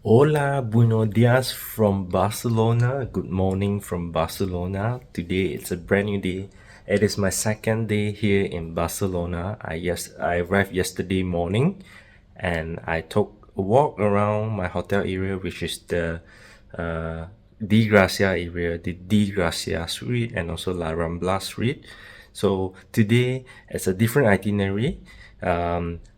Hola, buenos dias from Barcelona. Good morning from Barcelona. Today it's a brand new day. It is my second day here in Barcelona. I arrived yesterday morning, and I took a walk around my hotel area, which is the Di Gracia area, the Di Gracia Street, and also La Rambla Street. So today it's a different itinerary.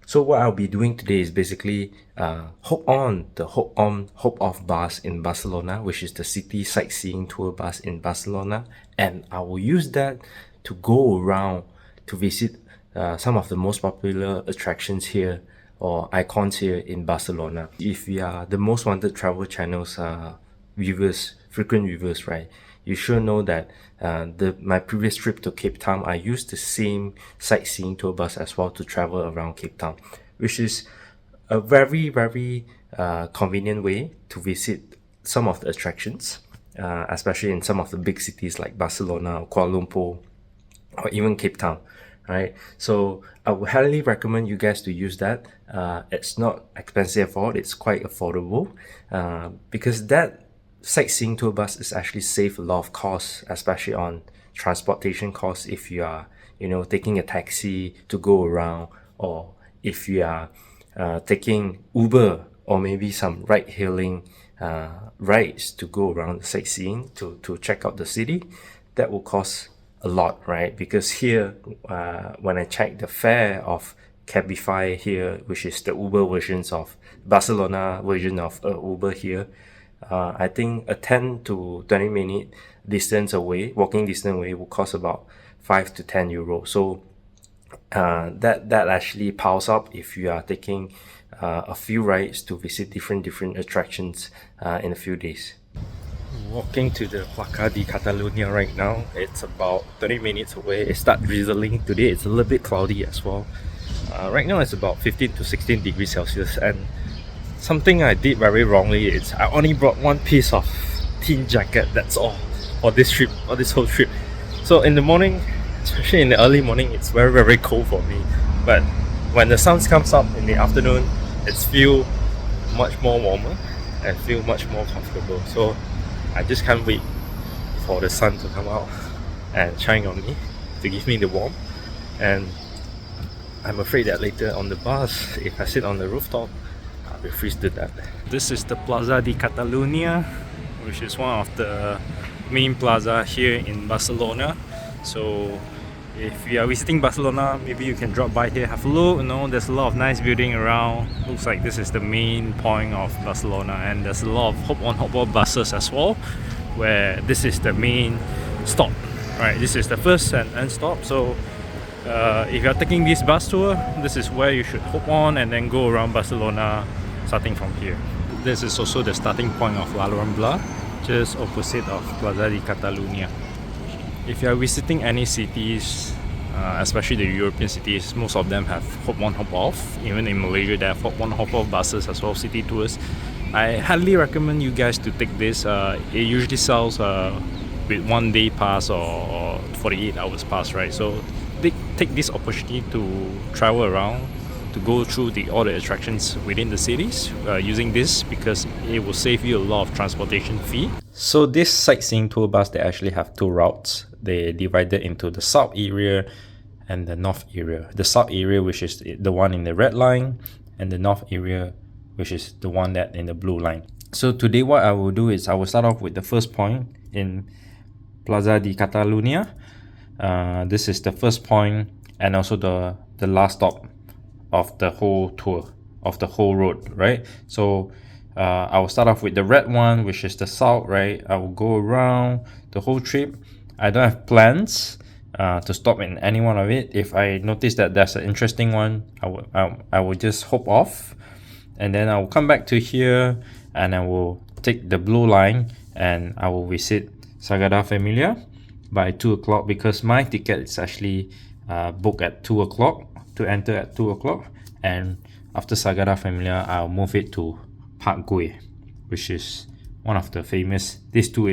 So what I'll be doing today is basically hop on the hop on hop off bus in Barcelona, which is the city sightseeing tour bus in Barcelona, and I will use that to go around to visit some of the most popular attractions here or icons here in Barcelona. If you are the Most Wanted travel channels frequent viewers, right? You sure know that my previous trip to Cape Town, I used the same sightseeing tour bus as well to travel around Cape Town, which is a very convenient way to visit some of the attractions, especially in some of the big cities like Barcelona, Kuala Lumpur, or even Cape Town, right? So I would highly recommend you guys to use that. It's not expensive at all, it's quite affordable, because that sightseeing tour bus is actually save a lot of costs, especially on transportation costs if you are, taking a taxi to go around, or if you are taking Uber or maybe some ride hailing rides to go around sightseeing to check out the city. That will cost a lot, right? Because here, when I check the fare of Cabify here, which is the Uber versions of Barcelona version of Uber here, I think a 10 to 20 minute walking distance away, will cost about 5 to 10 euros. So that actually piles up if you are taking a few rides to visit different attractions in a few days. Walking to the Placa de Catalunya right now. It's about 30 minutes away. It starts drizzling. Today it's a little bit cloudy as well. Right now it's about 15 to 16 degrees Celsius, and something I did very wrongly is I only brought one piece of thin jacket, that's all, for this whole trip. So in the morning, especially in the early morning, it's very cold for me. But when the sun comes up in the afternoon, it's feel much more warmer and feel much more comfortable. So I just can't wait for the sun to come out and shine on me to give me the warmth. And I'm afraid that later on the bus, if I sit on the rooftop, I'll be freeze to death. This is the Plaza de Catalunya, which is one of the main plaza here in Barcelona. So if you are visiting Barcelona, maybe you can drop by here, have a look. There's a lot of nice building around. Looks like this is the main point of Barcelona, and there's a lot of hop on hop off buses as well, where this is the main stop, right? This is the first and end stop. So if you're taking this bus tour, this is where you should hop on and then go around Barcelona starting from here. This is also the starting point of La Rambla, just opposite of Plaza de Catalunya. If you are visiting any cities, especially the European cities, most of them have hop on hop off. Even in Malaysia, they have hop on hop off buses as well, city tours. I highly recommend you guys to take this. It usually sells with 1 day pass or 48 hours pass, right? So take this opportunity to travel around, to go through all the attractions within the cities using this, because it will save you a lot of transportation fee. So this sightseeing tour bus, they actually have two routes. They divided into the south area and the north area. The south area, which is the one in the red line, and the north area, which is the one that in the blue line. So today what I will do is I will start off with the first point in Plaza de Catalunya. This is the first point and also the last stop of the whole tour, of the whole road, right? So I will start off with the red one, which is the south, right? I will go around the whole trip. I don't have plans to stop in any one of it. If I notice that there's an interesting one, I will just hop off, and then I will come back to here and I will take the blue line and I will visit Sagrada Familia by 2 o'clock, because my ticket is actually booked at 2 o'clock to enter at 2 o'clock. And after Sagrada Familia, I'll move it to Park Guell, which is one of the famous. These two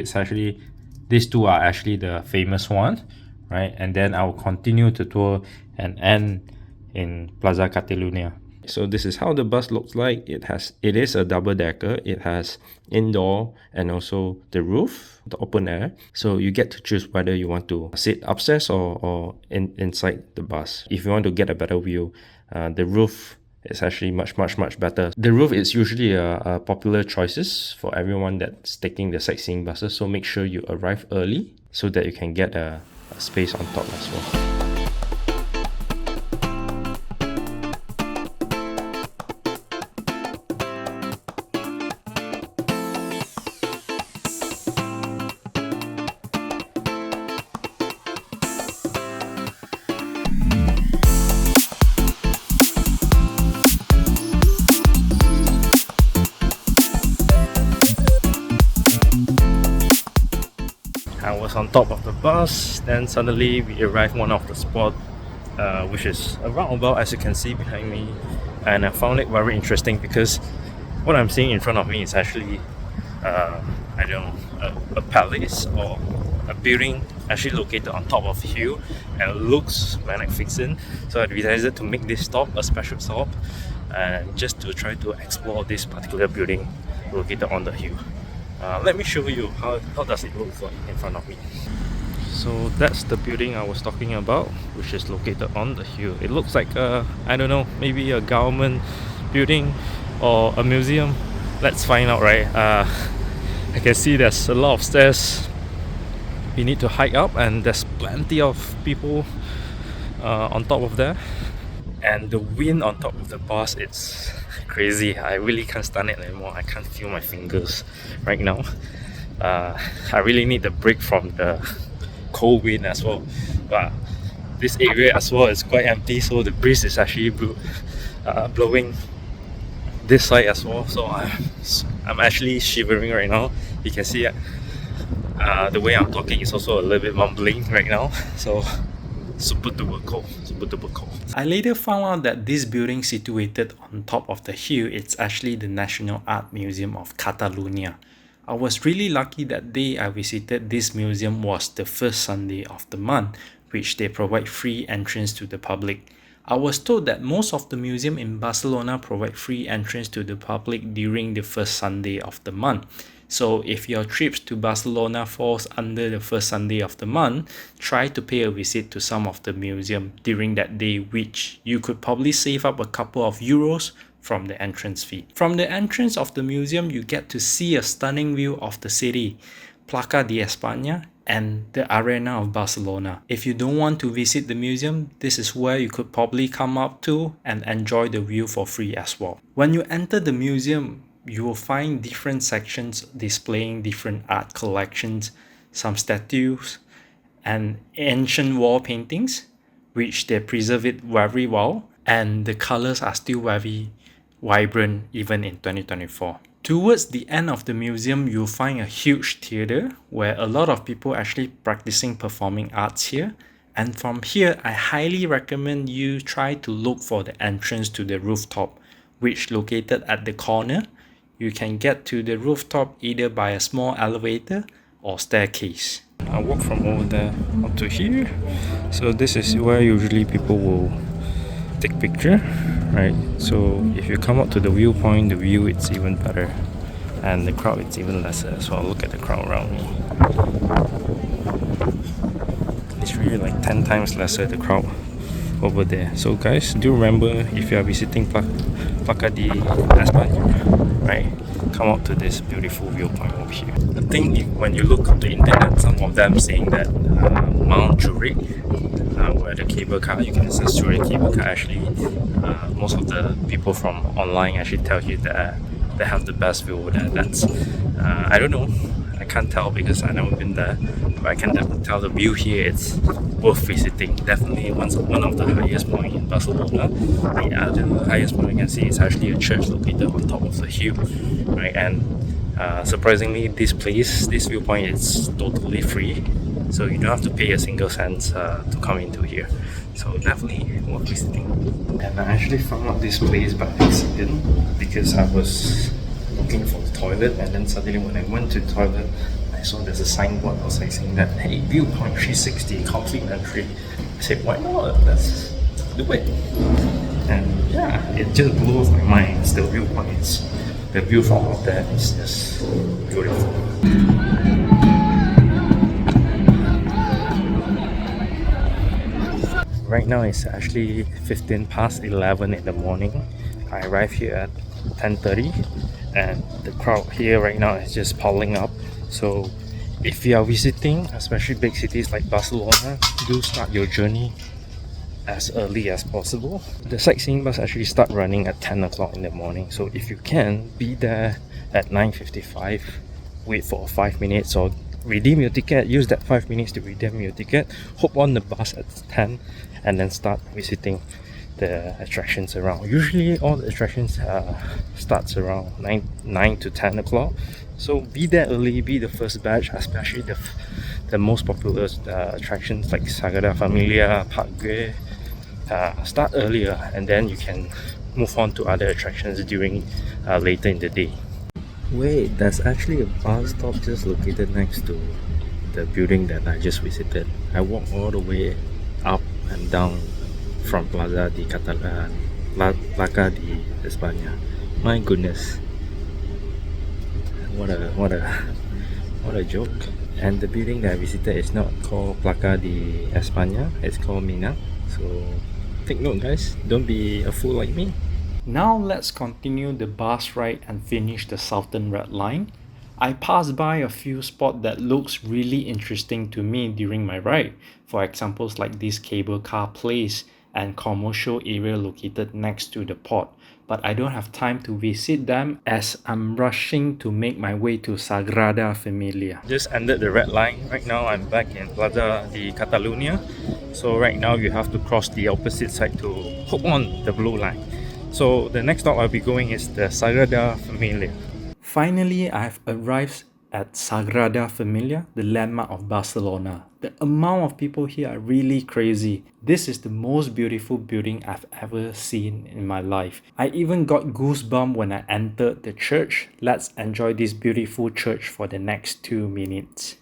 are actually the famous one, right? And then I will continue to tour and end in Plaza Catalunya. So this is how the bus looks like. It is a double decker. It has indoor and also the roof, the open air. So you get to choose whether you want to sit upstairs or inside the bus. If you want to get a better view, the roof is actually much better. The roof is usually a popular choices for everyone that's taking the sightseeing buses. So make sure you arrive early so that you can get a space on top as well. I was on top of the bus, then suddenly we arrived one of the spot, which is a roundabout, as you can see behind me, and I found it very interesting because what I'm seeing in front of me is actually I don't know, a palace or a building actually located on top of a hill, and it looks magnificent. So I decided to make this stop a special stop, and just to try to explore this particular building located on the hill. Let me show you how does it look like in front of me. So that's the building I was talking about, which is located on the hill. It looks like I don't know, maybe a government building or a museum. Let's find out, right? I can see there's a lot of stairs we need to hike up, and there's plenty of people on top of there. And the wind on top of the bus, it's crazy. I really can't stand it anymore. I can't feel my fingers right now. I really need a break from the cold wind as well. But this area as well is quite empty, so the breeze is actually blowing this side as well. So I'm actually shivering right now. You can see the way I'm talking is also a little bit mumbling right now. So super duper cold. I later found out that this building situated on top of the hill, it's actually the National Art Museum of Catalonia. I was really lucky that day I visited this museum was the first Sunday of the month, which they provide free entrance to the public. I was told that most of the museum in Barcelona provide free entrance to the public during the first Sunday of the month. So if your trips to Barcelona falls under the first Sunday of the month, try to pay a visit to some of the museum during that day, which you could probably save up a couple of euros from the entrance fee. From the entrance of the museum, you get to see a stunning view of the city, Plaza de España, and the Arena of Barcelona. If you don't want to visit the museum, this is where you could probably come up to and enjoy the view for free as well. When you enter the museum, you will find different sections displaying different art collections, some statues, and ancient wall paintings, which they preserve it very well, and the colors are still very vibrant even in 2024. Towards the end of the museum, you'll find a huge theater where a lot of people actually practicing performing arts here. And from here, I highly recommend you try to look for the entrance to the rooftop, which located at the corner. You can get to the rooftop either by a small elevator or staircase. I walk from over there up to here. So this is where usually people will take picture, right? So if you come up to the viewpoint, the view it's even better, and the crowd it's even lesser. So I'll look at the crowd around me. It's really like 10 times lesser, the crowd over there. So guys, do remember, if you are visiting Plaza de España, right, come up to this beautiful viewpoint over here. I think when you look on the internet, some of them saying that Mount Zurich, where the cable car, you can access through the cable car, actually most of the people from online actually tell you that they have the best view over there. That's I don't know, I can't tell because I've never been there, but I can definitely tell the view here it's worth visiting. Definitely one of the highest point in Barcelona. The other highest point you can see is actually a church located on top of the hill, right? And surprisingly, this viewpoint is totally free, so you don't have to pay a single cent to come into here. So definitely worth visiting. And I actually found out this place by accident because I was looking for the toilet, and then suddenly when I went to the toilet, I saw there's a signboard outside saying that, hey, viewpoint 360 complimentary. I said, why not? Let's do it. And yeah, it just blows my mind. It's the viewpoints. The view from up there is just beautiful. Right now it's actually 15 past 11 in the morning. I arrived here at 10:30 and the crowd here right now is just piling up. So if you are visiting, especially big cities like Barcelona, do start your journey as early as possible. The sightseeing bus actually start running at 10 o'clock in the morning. So if you can, be there at 9:55, wait for 5 minutes or redeem your ticket, use that 5 minutes to redeem your ticket, hop on the bus at 10 and then start visiting the attractions around. Usually all the attractions starts around 9 to 10 o'clock. So be there early, be the first batch, especially the most popular attractions like Sagrada, Familia, Guell. Start earlier and then you can move on to other attractions during later in the day. Wait, there's actually a bus stop just located next to the building that I just visited. I walked all the way up and down from Plaza di Catalan, Plaza di España. My goodness, what a joke! And the building that I visited is not called Plaza di España; it's called Mina. So take note, guys. Don't be a fool like me. Now let's continue the bus ride and finish the Southern Red Line. I passed by a few spots that looks really interesting to me during my ride. For examples like this cable car place and commercial area located next to the port. But I don't have time to visit them as I'm rushing to make my way to Sagrada Familia. Just ended the red line. Right now I'm back in Plaza di Catalunya. So right now you have to cross the opposite side to hop on the blue line. So the next stop I'll be going is the Sagrada Familia. Finally, I've arrived at Sagrada Familia, the landmark of Barcelona. The amount of people here are really crazy. This is the most beautiful building I've ever seen in my life. I even got goosebumps when I entered the church. Let's enjoy this beautiful church for the next 2 minutes.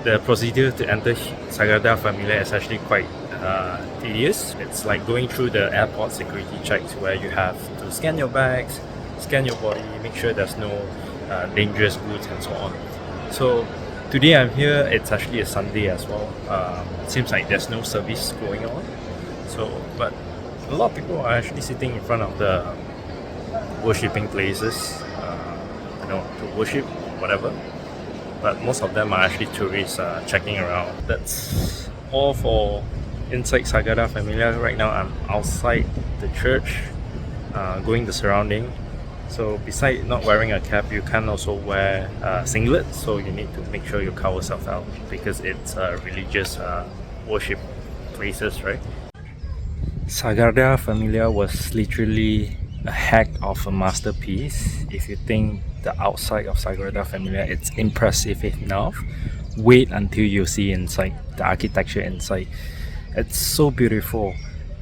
The procedure to enter Sagrada Familia is actually quite tedious. It's like going through the airport security checks where you have to scan your bags, scan your body, make sure there's no dangerous goods and so on. So today I'm here, it's actually a Sunday as well. It seems like there's no service going on. So, but a lot of people are actually sitting in front of the worshipping places, to worship, whatever. But most of them are actually tourists checking around. That's all for inside Sagrada Familia. Right now I'm outside the church, going the surrounding. So besides not wearing a cap, you can also wear singlet. So you need to make sure you cover yourself out because it's religious worship places, right? Sagrada Familia was literally a heck of a masterpiece. If you think the outside of Sagrada Familia it's impressive enough, wait until you see inside, the architecture inside. It's so beautiful.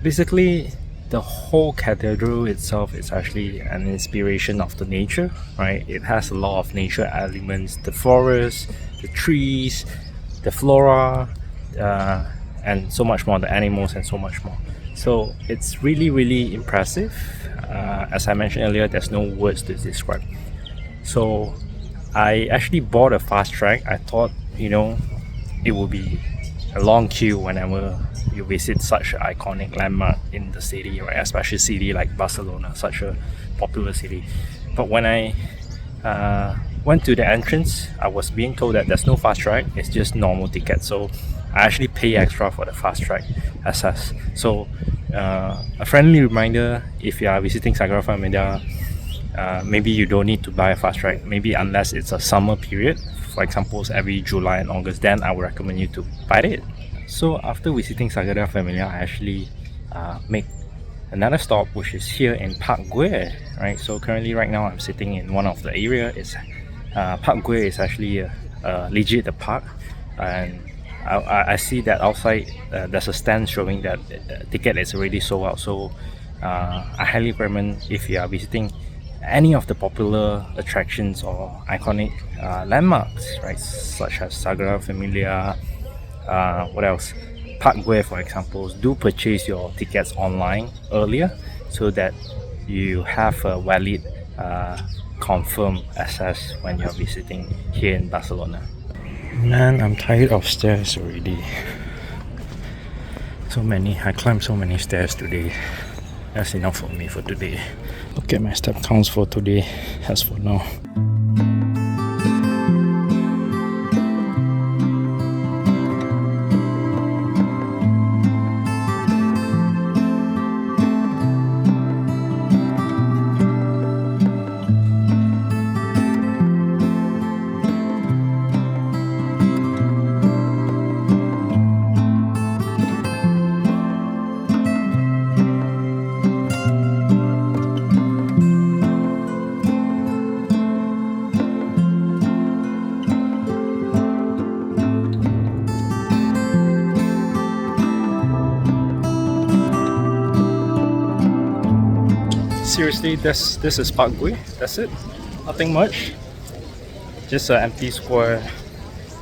Basically, the whole cathedral itself is actually an inspiration of the nature, right? It has a lot of nature elements, the forest, the trees, the flora, and so much more, the animals and so much more. So it's really, really impressive. As I mentioned earlier, there's no words to describe. So I actually bought a fast track. I thought, it would be a long queue whenever you visit such an iconic landmark in the city, right? Especially a city like Barcelona, such a popular city. But when I went to the entrance, I was being told that there's no fast track, it's just normal ticket. So I actually pay extra for the fast track access. So a friendly reminder, if you are visiting Sagrada Familia, maybe you don't need to buy a fast track, maybe unless it's a summer period, for example every July and August, then I would recommend you to buy it. So after visiting Sagrada Familia, I actually make another stop, which is here in Park Guell, right? So currently right now I'm sitting in one of the area. It's Park Guell is actually legit a park, and I see that outside there's a stand showing that ticket is already sold out. So I highly recommend, if you are visiting any of the popular attractions or iconic landmarks, right, such as Sagrada Familia, what else, Park Guell for example, do purchase your tickets online earlier so that you have a valid confirmed access when you're visiting here in Barcelona. Man, I'm tired of stairs already. I climbed so many stairs today. That's enough for me for today. Look at my step counts for today as for now. Seriously, this is Park Guell. That's it. Nothing much. Just an empty square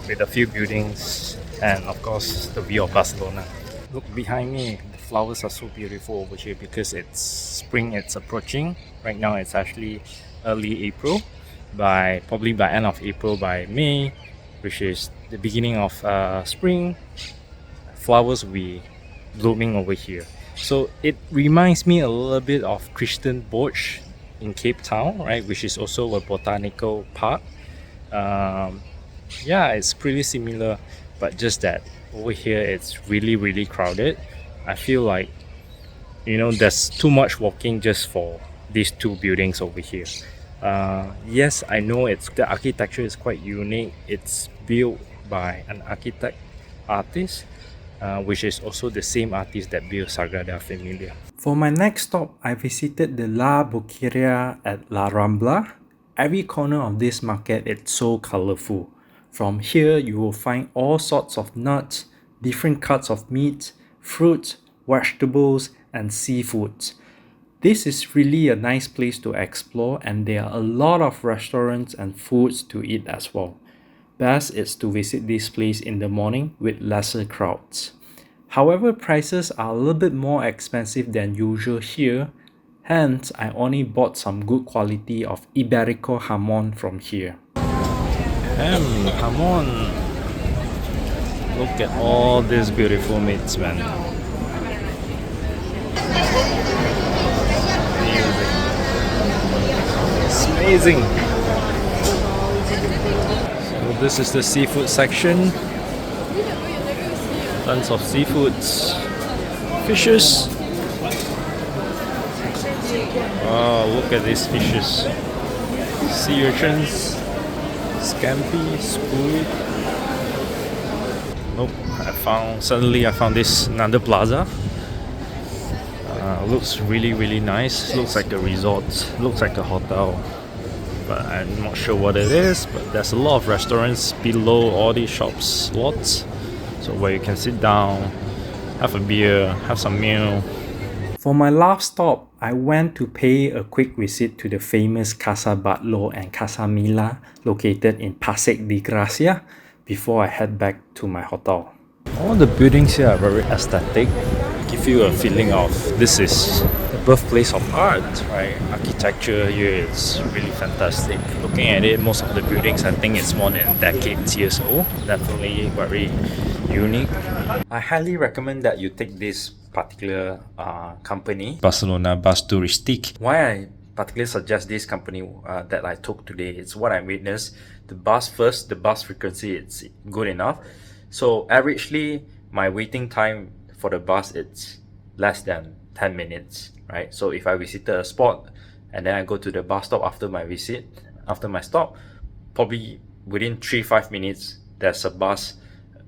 with a few buildings and of course the view of Barcelona. Look behind me. The flowers are so beautiful over here because it's spring. It's approaching. Right now it's actually early April. Probably by end of April, by May, which is the beginning of spring, flowers will be blooming over here. So it reminds me a little bit of Christian Borch in Cape Town, right, which is also a botanical park. Yeah, it's pretty similar, but just that over here it's really, really crowded. I feel like there's too much walking just for these two buildings over here. Yes, I know the architecture is quite unique. It's built by an artist, which is also the same artist that built Sagrada Familia. For my next stop, I visited the La Boqueria at La Rambla. Every corner of this market is so colorful. From here, you will find all sorts of nuts, different cuts of meat, fruit, vegetables, and seafoods. This is really a nice place to explore, and there are a lot of restaurants and foods to eat as well. Best is to visit this place in the morning with lesser crowds. However, prices are a little bit more expensive than usual here, hence I only bought some good quality of Iberico jamon from here. Jamon! Look at all these beautiful meats, man. amazing. So this is the seafood section. Tons of seafoods, fishes. Oh, look at these fishes. Sea urchins, scampi, squid. Nope, suddenly I found this Nanda Plaza. Looks really nice. Looks like a resort, looks like a hotel. But I'm not sure what it is, but there's a lot of restaurants below all these shops, lots. So where you can sit down, have a beer, have some meal. For my last stop, I went to pay a quick visit to the famous Casa Batlló and Casa Mila located in Passeig de Gràcia before I head back to my hotel. All the buildings here are very aesthetic. Give you a feeling of this is the birthplace of art, right? Architecture here is really fantastic. Looking at it, most of the buildings, I think it's more than decades years old. Definitely very unique. I highly recommend that you take this particular company, Barcelona Bus Turístic. Why I particularly suggest this company that I took today, it's what I witnessed. The bus frequency, it's good enough. So averagely, my waiting time for the bus, it's less than 10 minutes, right? So if I visited a spot and then I go to the bus stop after my stop, probably within 3-5 minutes, there's a bus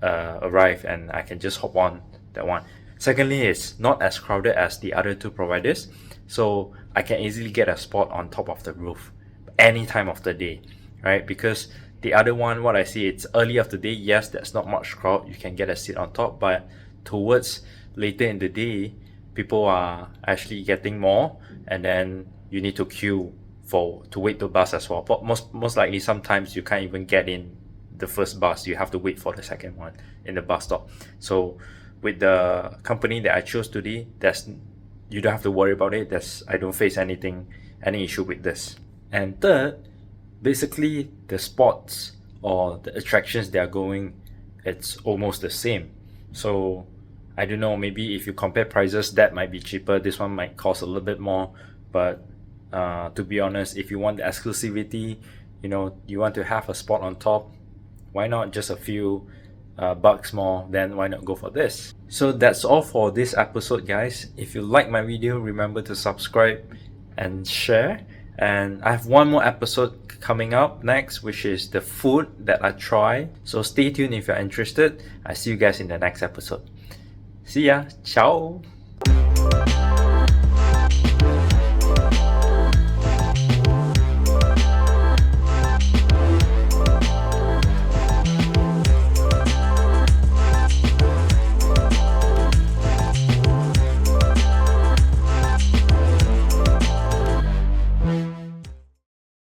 arrive and I can just hop on that one. Secondly, it's not as crowded as the other two providers, so I can easily get a spot on top of the roof any time of the day, right? Because the other one, what I see, it's early of the day. Yes, there's not much crowd, you can get a seat on top, but towards later in the day, people are actually getting more, and then you need to queue to wait the bus as well. But most likely, sometimes you can't even get in the first bus, you have to wait for the second one in the bus stop. So with the company that I chose today, you don't have to worry about it. I don't face any issue with this. And third, basically the spots or the attractions they are going, it's almost the same. So I don't know, maybe if you compare prices, that might be cheaper. This one might cost a little bit more, but to be honest, if you want the exclusivity, you want to have a spot on top, why not just a few bucks more? Then why not go for this? So that's all for this episode, guys. If you like my video, remember to subscribe and share. And I have one more episode coming up next, which is the food that I try. So stay tuned if you're interested. I see you guys in the next episode. See ya. Ciao.